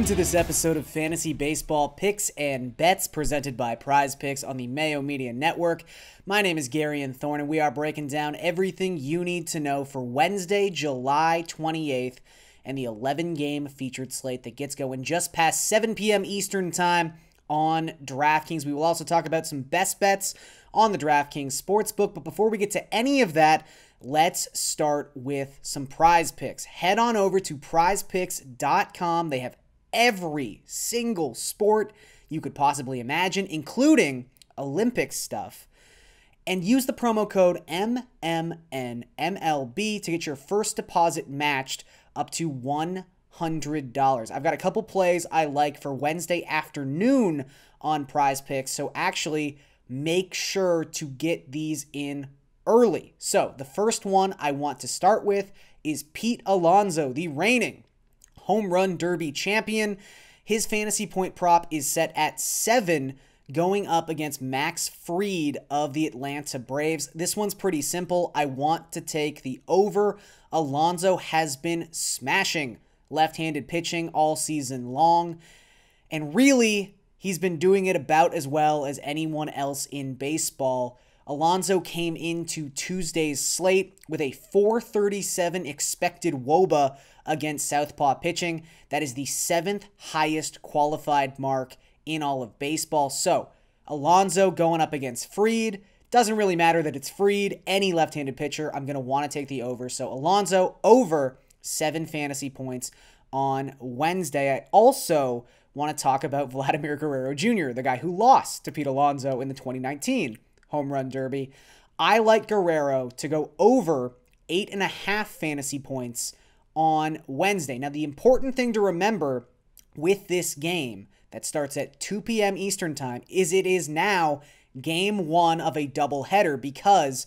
Welcome to this episode of Fantasy Baseball Picks and Bets presented by Prize Picks on the Mayo Media Network. My name is Garion Thorne, and we are breaking down everything you need to know for Wednesday, July 28th, and the 11-game featured slate that gets going just past 7 p.m. Eastern Time on DraftKings. We will also talk about some best bets on the DraftKings Sportsbook, but before we get to any of that, let's start with some Prize Picks. Head on over to prizepicks.com. They have every single sport you could possibly imagine, including Olympic stuff. And use the promo code MMNMLB to get your first deposit matched up to $100. I've got a couple plays I like for Wednesday afternoon on Prize Picks, so actually make sure to get these in early. So the first one I want to start with is Pete Alonso, the reigning Home Run Derby champion. His fantasy point prop is set at 7 going up against Max Fried of the Atlanta Braves. This one's pretty simple. I want to take the over. Alonso has been smashing left-handed pitching all season long, and really, he's been doing it about as well as anyone else in baseball. Alonso came into Tuesday's slate with a .437 expected WOBA against southpaw pitching. That is the 7th highest qualified mark in all of baseball. So, Alonso going up against Fried. Doesn't really matter that it's Fried. Any left-handed pitcher, I'm going to want to take the over. So, Alonso over 7 fantasy points on Wednesday. I also want to talk about Vladimir Guerrero Jr., the guy who lost to Pete Alonso in the 2019 Home Run Derby. I like Guerrero to go over 8.5 fantasy points on Wednesday. Now, the important thing to remember with this game that starts at 2 p.m. Eastern Time is it is now game 1 of a doubleheader because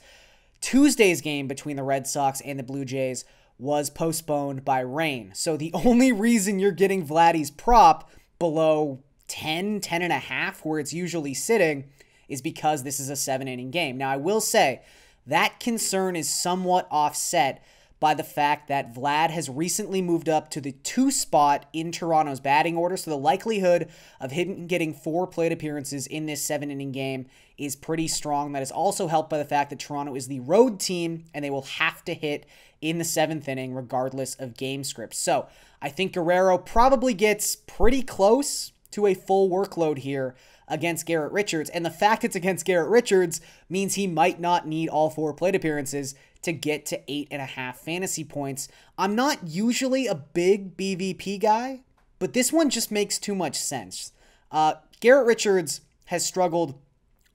Tuesday's game between the Red Sox and the Blue Jays was postponed by rain. So the only reason you're getting Vladdy's prop below 10.5, where it's usually sitting, is because this is a 7-inning game. Now, I will say that concern is somewhat offset by the fact that Vlad has recently moved up to the 2 spot in Toronto's batting order, so the likelihood of him getting 4 plate appearances in this 7-inning game is pretty strong. That is also helped by the fact that Toronto is the road team, and they will have to hit in the 7th inning regardless of game script. So I think Guerrero probably gets pretty close to a full workload here against Garrett Richards, and the fact it's against Garrett Richards means he might not need all 4 plate appearances to get to 8.5 fantasy points. I'm not usually a big BVP guy, but this one just makes too much sense. Garrett Richards has struggled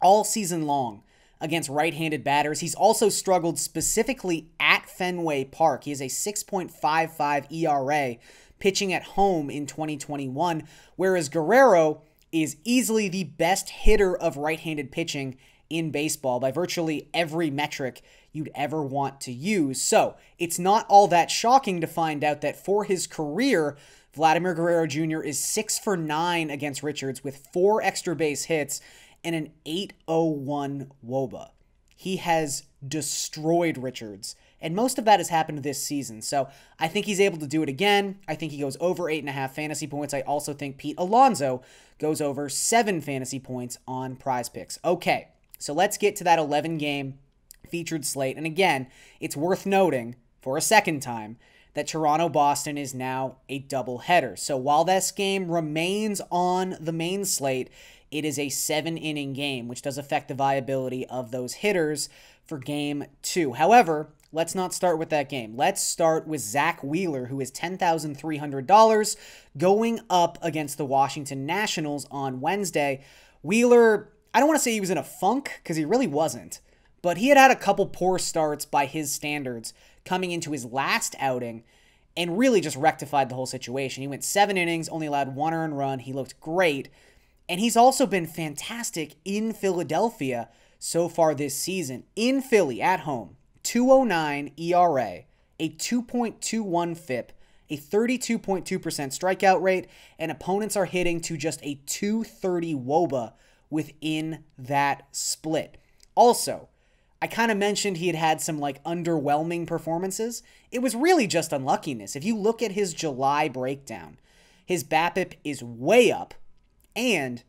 all season long against right-handed batters. He's also struggled specifically at Fenway Park. He has a 6.55 ERA pitching at home in 2021, whereas Guerrero is easily the best hitter of right-handed pitching in baseball by virtually every metric you'd ever want to use. So it's not all that shocking to find out that for his career, Vladimir Guerrero Jr. is 6 for 9 against Richards with 4 extra base hits and an .801 WOBA. He has destroyed Richards, and most of that has happened this season. So I think he's able to do it again. I think he goes over 8.5 fantasy points. I also think Pete Alonso goes over 7 fantasy points on Prize Picks. Okay, so let's get to that 11-game featured slate. And again, it's worth noting for a second time that Toronto-Boston is now a doubleheader. So while this game remains on the main slate, it is a 7-inning game, which does affect the viability of those hitters for game 2. However, let's not start with that game. Let's start with Zach Wheeler, who is $10,300 going up against the Washington Nationals on Wednesday. Wheeler, I don't want to say he was in a funk because he really wasn't, but he had a couple poor starts by his standards coming into his last outing and really just rectified the whole situation. He went 7 innings, only allowed 1 earned run. He looked great. And he's also been fantastic in Philadelphia so far this season. In Philly, at home, 2.09 ERA, a 2.21 FIP, a 32.2% strikeout rate, and opponents are hitting to just a 230 WOBA within that split. Also, I kind of mentioned he had some underwhelming performances. It was really just unluckiness. If you look at his July breakdown, His BABIP is way up, and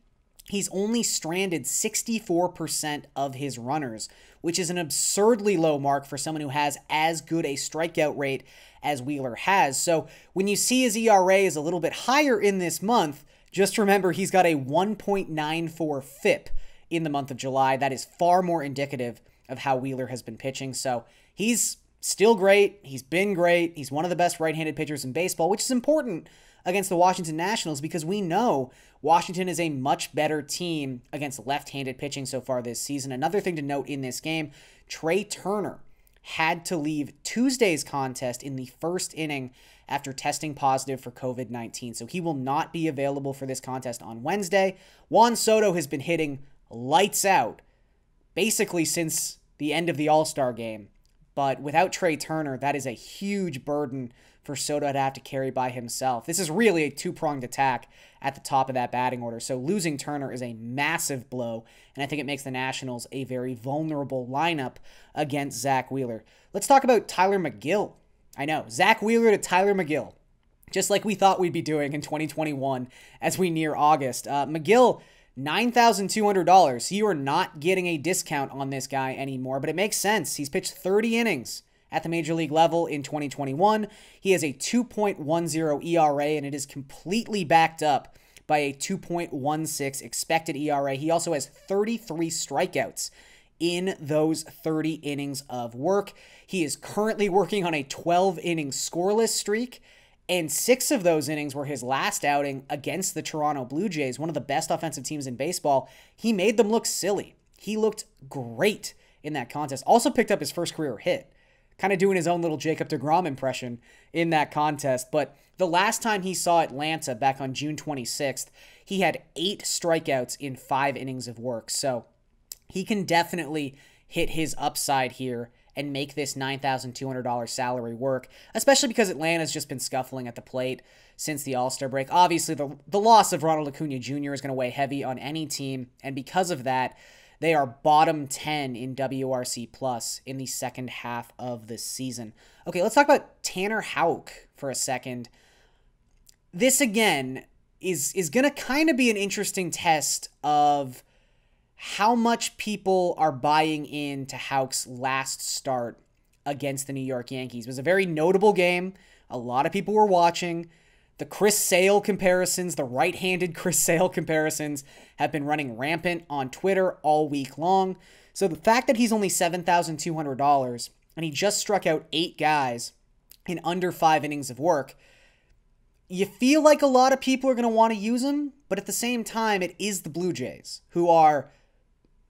he's only stranded 64% of his runners, which is an absurdly low mark for someone who has as good a strikeout rate as Wheeler has. So when you see his ERA is a little bit higher in this month, just remember he's got a 1.94 FIP in the month of July. That is far more indicative of how Wheeler has been pitching. So he's still great. He's been great. He's one of the best right-handed pitchers in baseball, which is important against the Washington Nationals because we know Washington is a much better team against left-handed pitching so far this season. Another thing to note in this game, Trey Turner had to leave Tuesday's contest in the first inning after testing positive for COVID-19. So he will not be available for this contest on Wednesday. Juan Soto has been hitting lights out basically since the end of the All-Star game. But without Trey Turner, that is a huge burden for Soto to have to carry by himself. This is really a two-pronged attack at the top of that batting order. So losing Turner is a massive blow, and I think it makes the Nationals a very vulnerable lineup against Zach Wheeler. Let's talk about Tyler McGill. I know, Zach Wheeler to Tyler McGill, just like we thought we'd be doing in 2021 as we near August. McGill, $9,200. You are not getting a discount on this guy anymore, but it makes sense. He's pitched 30 innings at the major league level in 2021. He has a 2.10 ERA, and it is completely backed up by a 2.16 expected ERA. He also has 33 strikeouts in those 30 innings of work. He is currently working on a 12-inning scoreless streak, and 6 of those innings were his last outing against the Toronto Blue Jays, one of the best offensive teams in baseball. He made them look silly. He looked great in that contest. Also picked up his first career hit, kind of doing his own little Jacob deGrom impression in that contest. But the last time he saw Atlanta back on June 26th, he had 8 strikeouts in 5 innings of work. So he can definitely hit his upside here and make this $9,200 salary work, especially because Atlanta's just been scuffling at the plate since the All-Star break. Obviously, the loss of Ronald Acuna Jr. is going to weigh heavy on any team, and because of that, they are bottom 10 in WRC plus in the second half of the season. Okay, let's talk about Tanner Houck for a second. This, again, is going to kind of be an interesting test of how much people are buying into Houck's last start against the New York Yankees. It was a very notable game. A lot of people were watching. The Chris Sale comparisons, the right-handed Chris Sale comparisons have been running rampant on Twitter all week long. So the fact that he's only $7,200 and he just struck out 8 guys in under 5 innings of work, you feel like a lot of people are going to want to use him, but at the same time, it is the Blue Jays, who are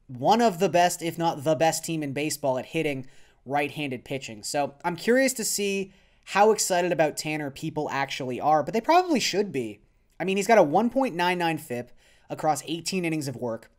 one of the best, if not the best team in baseball at hitting right-handed pitching. So I'm curious to see how excited about Tanner people actually are, but they probably should be. I mean, he's got a 1.99 FIP across 18 innings of work,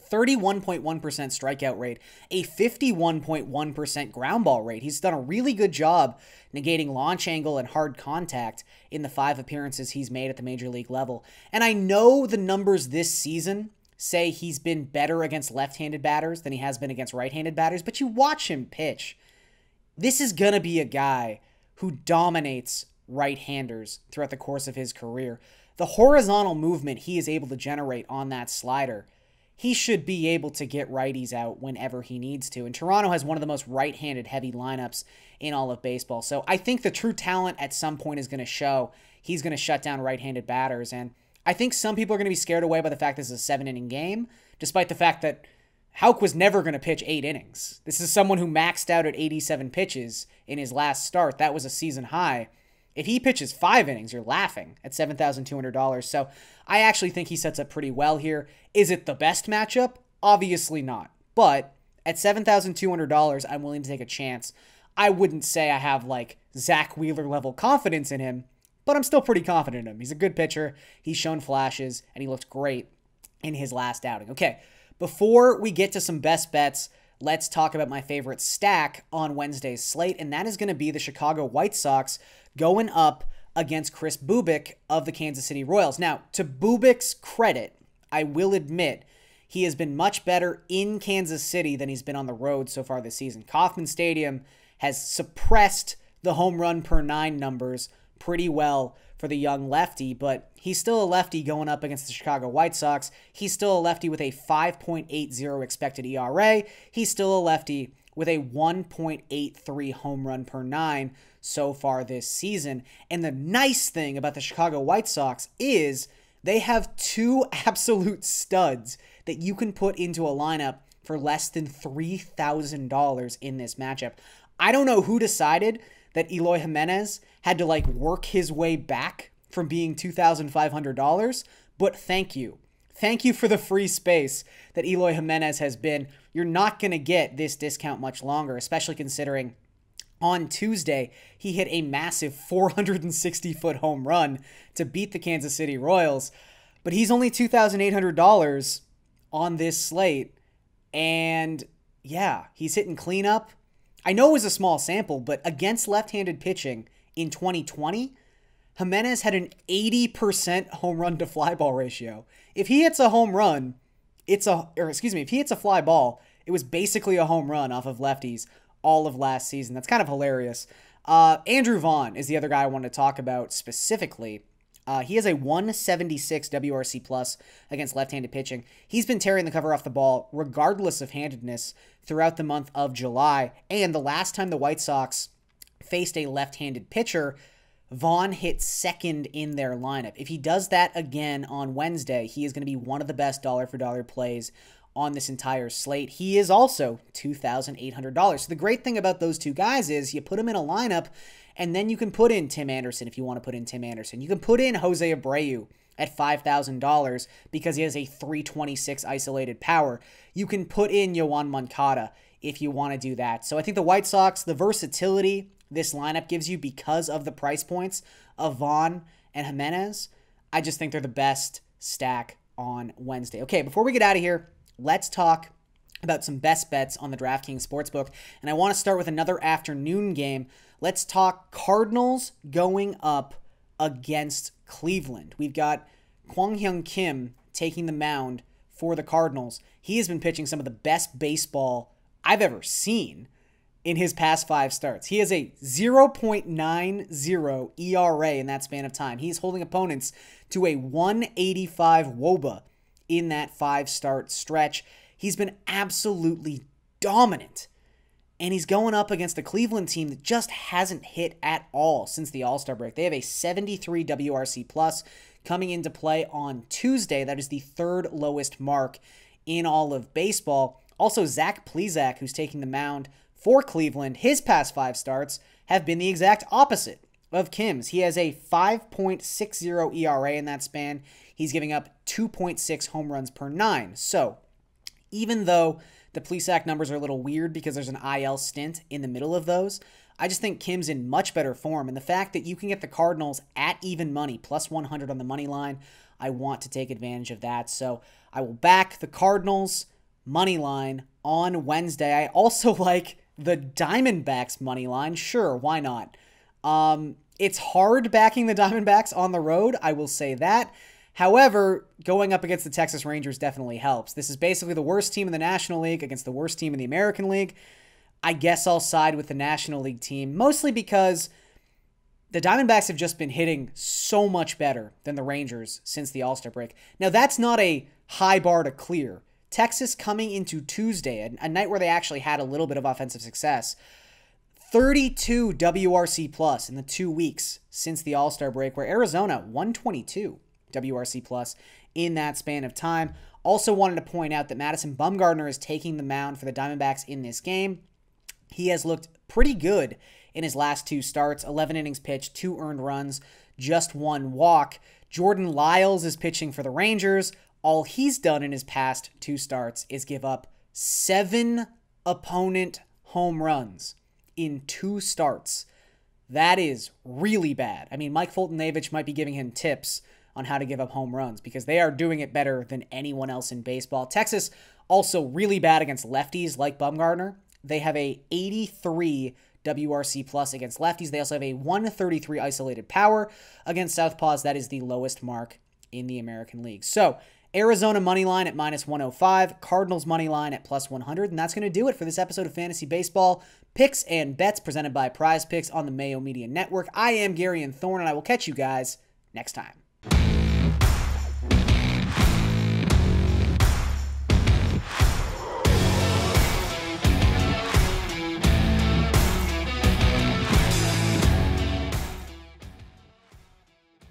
31.1% strikeout rate, a 51.1% ground ball rate. He's done a really good job negating launch angle and hard contact in the 5 appearances he's made at the major league level. And I know the numbers this season say he's been better against left-handed batters than he has been against right-handed batters, but you watch him pitch. This is going to be a guy who dominates right-handers throughout the course of his career. The horizontal movement he is able to generate on that slider, he should be able to get righties out whenever he needs to. And Toronto has one of the most right-handed heavy lineups in all of baseball. So I think the true talent at some point is going to show. He's going to shut down right-handed batters. And I think some people are going to be scared away by the fact this is a 7-inning game, despite the fact that Houck was never going to pitch 8 innings. This is someone who maxed out at 87 pitches in his last start. That was a season high. If he pitches 5 innings, you're laughing at $7,200. So I actually think he sets up pretty well here. Is it the best matchup? Obviously not. But at $7,200, I'm willing to take a chance. I wouldn't say I have like Zach Wheeler level confidence in him, but I'm still pretty confident in him. He's a good pitcher. He's shown flashes, and he looked great in his last outing. Okay, before we get to some best bets, let's talk about my favorite stack on Wednesday's slate, and that is going to be the Chicago White Sox going up against Kris Bubic of the Kansas City Royals. Now, to Bubic's credit, I will admit he has been much better in Kansas City than he's been on the road so far this season. Kauffman Stadium has suppressed the home run per 9 numbers pretty well for the young lefty, but he's still a lefty going up against the Chicago White Sox. He's still a lefty with a 5.80 expected ERA. He's still a lefty with a 1.83 home run per nine so far this season. And the nice thing about the Chicago White Sox is they have two absolute studs that you can put into a lineup for less than $3,000 in this matchup. I don't know who decided that Eloy Jimenez had to work his way back from being $2,500, but thank you. Thank you for the free space that Eloy Jimenez has been. You're not going to get this discount much longer, especially considering on Tuesday, he hit a massive 460-foot home run to beat the Kansas City Royals, but he's only $2,800 on this slate. And yeah, he's hitting cleanup. I know it was a small sample, but against left-handed pitching in 2020, Jimenez had an 80% home run to fly ball ratio. If he hits a home run, if he hits a fly ball, it was basically a home run off of lefties all of last season. That's kind of hilarious. Andrew Vaughn is the other guy I want to talk about specifically. He has a 176 WRC plus against left-handed pitching. He's been tearing the cover off the ball regardless of handedness throughout the month of July. And the last time the White Sox faced a left-handed pitcher, Vaughn hit second in their lineup. If he does that again on Wednesday, he is going to be one of the best dollar-for-dollar plays on this entire slate. He is also $2,800. So the great thing about those two guys is you put them in a lineup, and then you can put in Tim Anderson if you want to put in Tim Anderson. You can put in Jose Abreu at $5,000 because he has a 326 isolated power. You can put in Yoan Moncada if you want to do that. So I think the White Sox, the versatility this lineup gives you because of the price points of Vaughn and Jimenez, I just think they're the best stack on Wednesday. Okay, before we get out of here, let's talk about some best bets on the DraftKings Sportsbook. And I want to start with another afternoon game. Let's talk Cardinals going up against Cleveland. We've got Kwang Hyun Kim taking the mound for the Cardinals. He has been pitching some of the best baseball I've ever seen in his past 5 starts. He has a 0.90 ERA in that span of time. He's holding opponents to a 185 WOBA in that 5-start stretch. He's been absolutely dominant. And he's going up against a Cleveland team that just hasn't hit at all since the All-Star break. They have a 73 WRC plus coming into play on Tuesday. That is the 3rd lowest mark in all of baseball. Also, Zach Plesac, who's taking the mound for Cleveland, his past 5 starts have been the exact opposite of Kim's. He has a 5.60 ERA in that span. He's giving up 2.6 home runs per 9. So, even though the Plesac numbers are a little weird because there's an IL stint in the middle of those, I just think Kim's in much better form. And the fact that you can get the Cardinals at even money, plus 100 on the money line, I want to take advantage of that. So, I will back the Cardinals money line on Wednesday. I also like the Diamondbacks money line. Sure, why not? It's hard backing the Diamondbacks on the road, I will say that. However, going up against the Texas Rangers definitely helps. This is basically the worst team in the National League against the worst team in the American League. I guess I'll side with the National League team, mostly because the Diamondbacks have just been hitting so much better than the Rangers since the All-Star break. Now, that's not a high bar to clear. Texas coming into Tuesday, a night where they actually had a little bit of offensive success, 32 WRC plus in the 2 weeks since the All-Star break, where Arizona 122 WRC plus in that span of time. Also wanted to point out that Madison Bumgarner is taking the mound for the Diamondbacks in this game. He has looked pretty good in his last 2 starts, 11 innings pitched, 2 earned runs, just 1 walk. Jordan Lyles is pitching for the Rangers. All he's done in his past 2 starts is give up 7 opponent home runs in 2 starts. That is really bad. I mean, Mike Fultonavich might be giving him tips on how to give up home runs because they are doing it better than anyone else in baseball. Texas also really bad against lefties like Bumgarner. They have a 83 WRC plus against lefties. They also have a 133 isolated power against southpaws. That is the lowest mark in the American League. So, Arizona money line at minus 105, Cardinals money line at plus 100, and that's going to do it for this episode of Fantasy Baseball Picks and Bets presented by Prize Picks on the Mayo Media Network. I am Garion Thorne, and I will catch you guys next time.